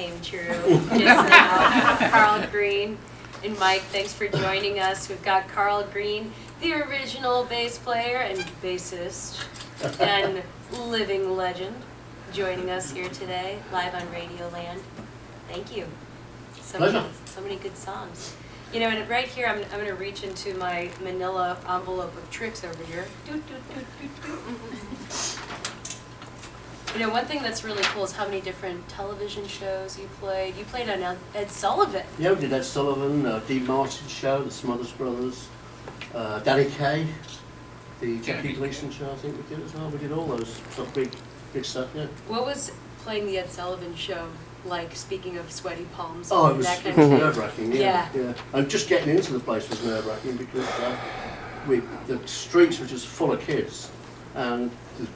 came true just now. Karl Green and Mike, thanks for joining us. We've got Karl Green, the original bass player and bassist and living legend, joining us here today, live on Radio Land. Thank you. So many good songs. You know, and right here, I'm going to reach into my manila envelope of tricks over here. You know, one thing that's really cool is how many different television shows you played. You played on Ed Sullivan. Yeah, we did Ed Sullivan, Dean Martin show, the Smothers Brothers, Danny Kaye, the Jackie Gleason show, I think we did as well. We did all those sort of big stuff, yeah. What was playing the Ed Sullivan show like, speaking of sweaty palms? Oh, it was that kind of nerve-wracking, yeah. And just getting into the place was nerve-wracking because the streets were just full of kids, and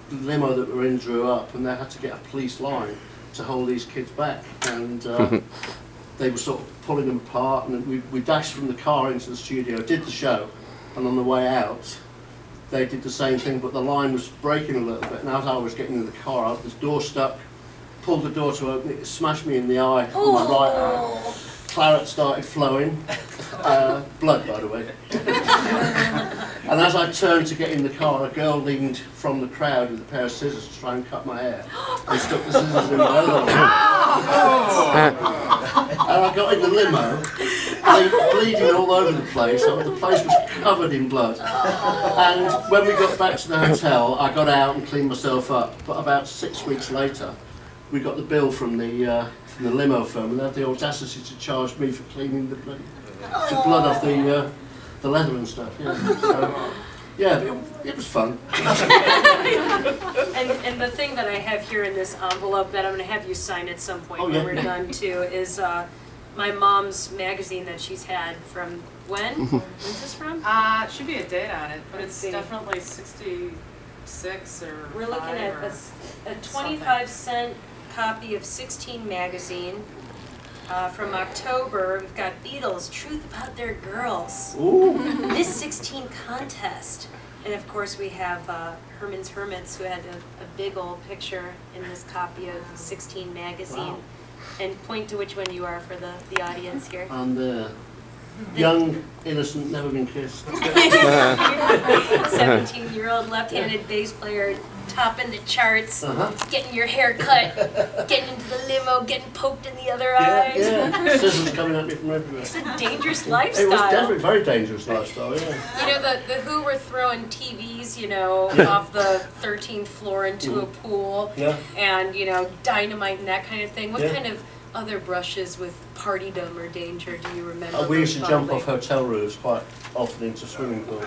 the limo that we're in drew up, and they had to get a police line to hold these kids back, and they were sort of pulling them apart, and we dashed from the car into the studio, did the show, and on the way out they did the same thing, but the line was breaking a little bit, and as I was getting in the car, the door stuck, pulled the door to open it, smashed me in the eye on my right eye. Claret started flowing, blood by the way. And as I turned to get in the car, a girl leaned from the crowd with a pair of scissors to try and cut my hair. I stuck the scissors in my other eye. And I got in the limo, bleeding all over the place. The place was covered in blood. And when we got back to the hotel, I got out and cleaned myself up. But about 6 weeks later, we got the bill from the limo firm, and they had the audacity to charge me for cleaning the blood off the leather and stuff. Yeah, so, yeah, it was fun. And the thing that I have here in this envelope that I'm going to have you sign at some point when we're done too is my mom's magazine that she's had from when? When's this from? Should be a date on it, but it's definitely 66 or. We're looking at a 25-cent copy of 16 magazine from October. We've got Beatles, Truth About Their Girls, Miss 16 contest, and of course we have Herman's Hermits, who had a big old picture in this copy of 16 magazine. Wow. And point to which one you are for the audience here. I'm the young, innocent, never been kissed. 17-year-old left-handed bass player, topping the charts, getting your hair cut, getting into the limo, getting poked in the other eye. Yeah, scissors coming at me from everywhere. It's a dangerous lifestyle. It was definitely a very dangerous lifestyle, yeah. You know, the Who were throwing TVs, you know, off the 13th floor into a pool, and, you know, dynamite and that kind of thing. What kind of other brushes with partydom or danger do you remember? We used to jump off hotel roofs quite often into swimming pools.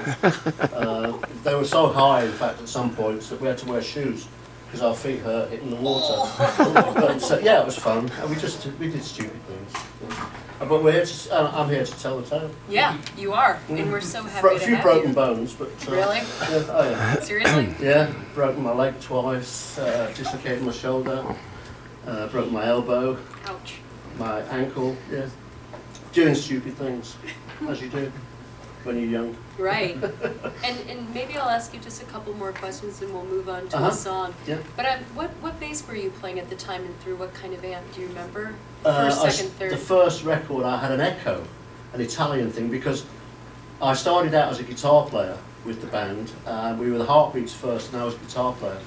They were so high, in fact, at some points that we had to wear shoes because our feet hurt hitting the water. But yeah, it was fun. And we did stupid things. But we're here I'm here to tell the tale. Yeah, you are, and we're so happy to have you. A few broken bones, but really? Yeah, oh yeah. Seriously? Yeah, broken my leg twice, dislocated my shoulder, broke my elbow. Ouch. My ankle, yeah. Doing stupid things, as you do when you're young. Right. And maybe I'll ask you just a couple more questions and we'll move on to a song. Yeah. But what bass were you playing at the time and through what kind of amp? Do you remember? First, second, third? The first record I had an Echo, an Italian thing, because I started out as a guitar player with the band. We were the Heartbeats first and I was a guitar player.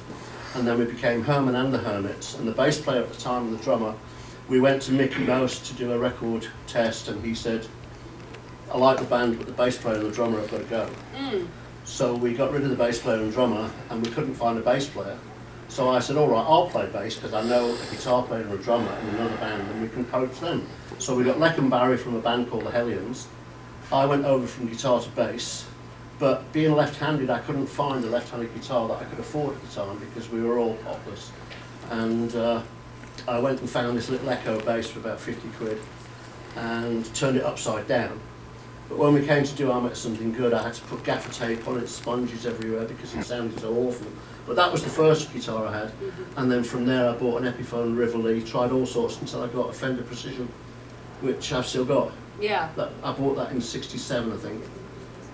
And then we became Herman and the Hermits, and the bass player at the time and the drummer, we went to Mickey Mouse to do a record test, and he said, I like the band, but the bass player and the drummer have got to go. So we got rid of the bass player and drummer, and we couldn't find a bass player. So I said, all right, I'll play bass, because I know a guitar player and a drummer in another band, and we can coach them. So we got Leck and Barry from a band called the Hellions. I went over from guitar to bass, but being left-handed, I couldn't find a left-handed guitar that I could afford at the time, because we were all popless. And I went and found this little Echo bass for about 50 quid and turned it upside down. But when we came to do I Met Something Good, I had to put gaffer tape on it, sponges everywhere because it sounded so awful. But that was the first guitar I had. And then from there I bought an Epiphone Rivoli, tried all sorts until I got a Fender Precision, which I've still got. Yeah. I bought that in '67, I think.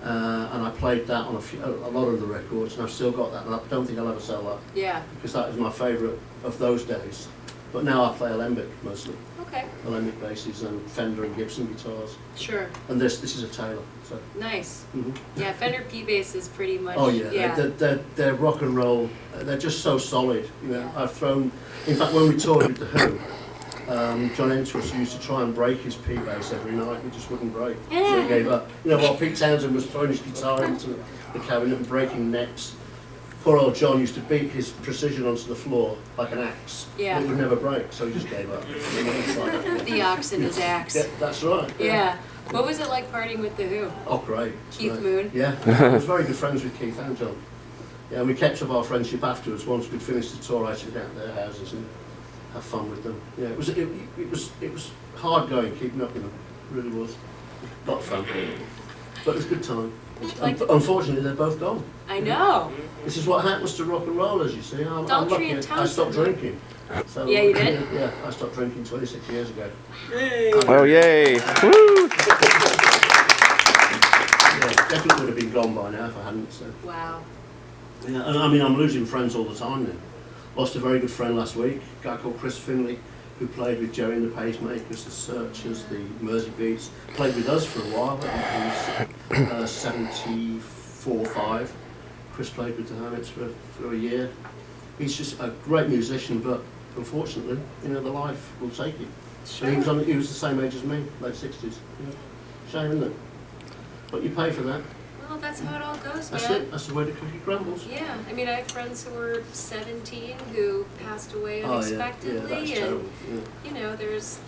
And I played that on a lot of the records, and I've still got that, and I don't think I'll ever sell that. Yeah. Because that is my favourite of those days. But now I play alembic mostly. Okay, Alembic basses and Fender and Gibson guitars. sure. And this is a Taylor. So. Nice. Mhm. Yeah, Fender P bass is pretty much. Oh yeah, they're rock and roll. They're just so solid. You know, Yeah. I've thrown. In fact, when we toured with the Who, John Entwistle used to try and break his P bass every night. He just wouldn't break, so he gave up. You know, while Pete Townsend was throwing his guitar into the cabinet and breaking necks, poor old John used to beat his precision onto the floor like an axe. Yeah. It would never break, so he just gave up. The ox in his axe. Yeah, that's right. Yeah. What was it like partying with the Who? Oh, great. Keith Great. Moon? Yeah, I was very good friends with Keith and John. Yeah, and we kept up our friendship afterwards. Once we'd finished the tour, I used to go out to their houses and have fun with them. Yeah, it was hard going keeping up with them. It really was. A lot of fun. But it was a good time. Unfortunately, they're both gone. I know. This is what happens to rock and rollers, you see. I'm Daltrey lucky. and I Townsend. stopped drinking. So, Yeah, you did? Yeah, I stopped drinking 26 years ago. Oh, yay. Woo! Yeah, definitely would have been gone by now if I hadn't. So. Wow. Yeah, and I mean, I'm losing friends all the time now. Lost a very good friend last week, a guy called Chris Finley, who played with Jerry and the Pacemakers, the Searchers, the Mersey Beats. Played with us for a while. He was 74, 5. Chris played with the Hermits for a year. He's just a great musician, but unfortunately, you know, the life will take him. Sure. And he was the same age as me, late 60s. Yeah. Shame, isn't it? But you pay for that. Well, that's how it all goes, That's man. it. That's the way the cookie crumbles. Yeah, I mean, I have friends who were 17 who passed away Oh, yeah, unexpectedly, that's and terrible. Yeah. you know, there's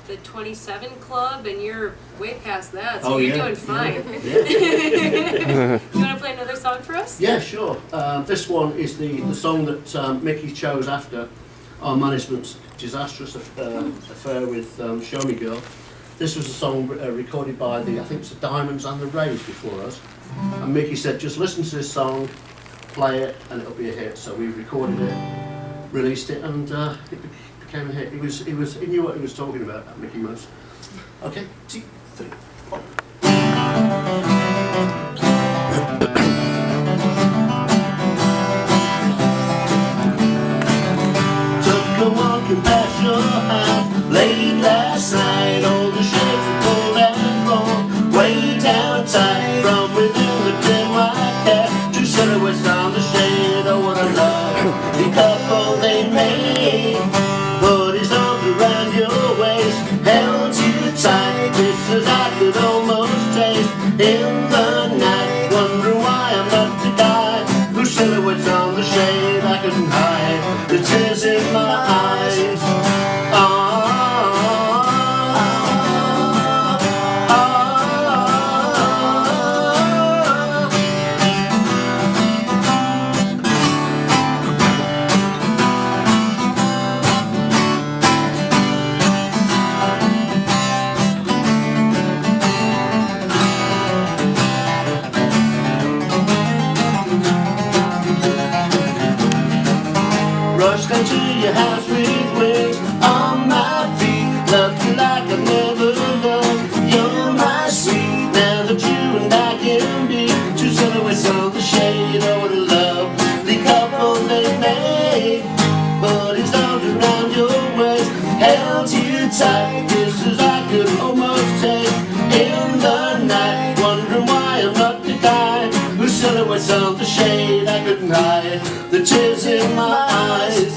the 27 club, and you're way past that, so Oh, you're yeah, doing fine. Yeah. You want to play another song for us? Yeah, sure. This one is the song that Mickey chose after our management's disastrous affair with Show Me Girl. This was a song recorded by I think it's the Diamonds and the Rays before us. And Mickey said, just listen to this song, play it, and it'll be a hit. So we recorded it, released it, and it became a hit. He knew what he was talking about, that Mickey Mouse. Okay, 2, 3, 4. Took a walking past your house late last night. All the shades were pulled and drawn way down tight. From within the dim white cat, 2 silhouettes on the shade. Oh, what a lovely couple they made. Put his arms around your waist, held you tight, just as I could almost taste in the night. Wonder why I'm not the guy whose silhouettes on the shade I couldn't hide. The tears in my eyes. Rushed into your house with wings on my feet. Loved you like I never loved. You're my sweet. Now that you and I can be 2 silhouettes on the shade. Oh, what a lovely couple they made. Put his arms around your waist, held you tight, just as I could almost taste in the night. Wondering why I'm not the guy whose silhouettes on the shade I couldn't hide. The tears in my eyes.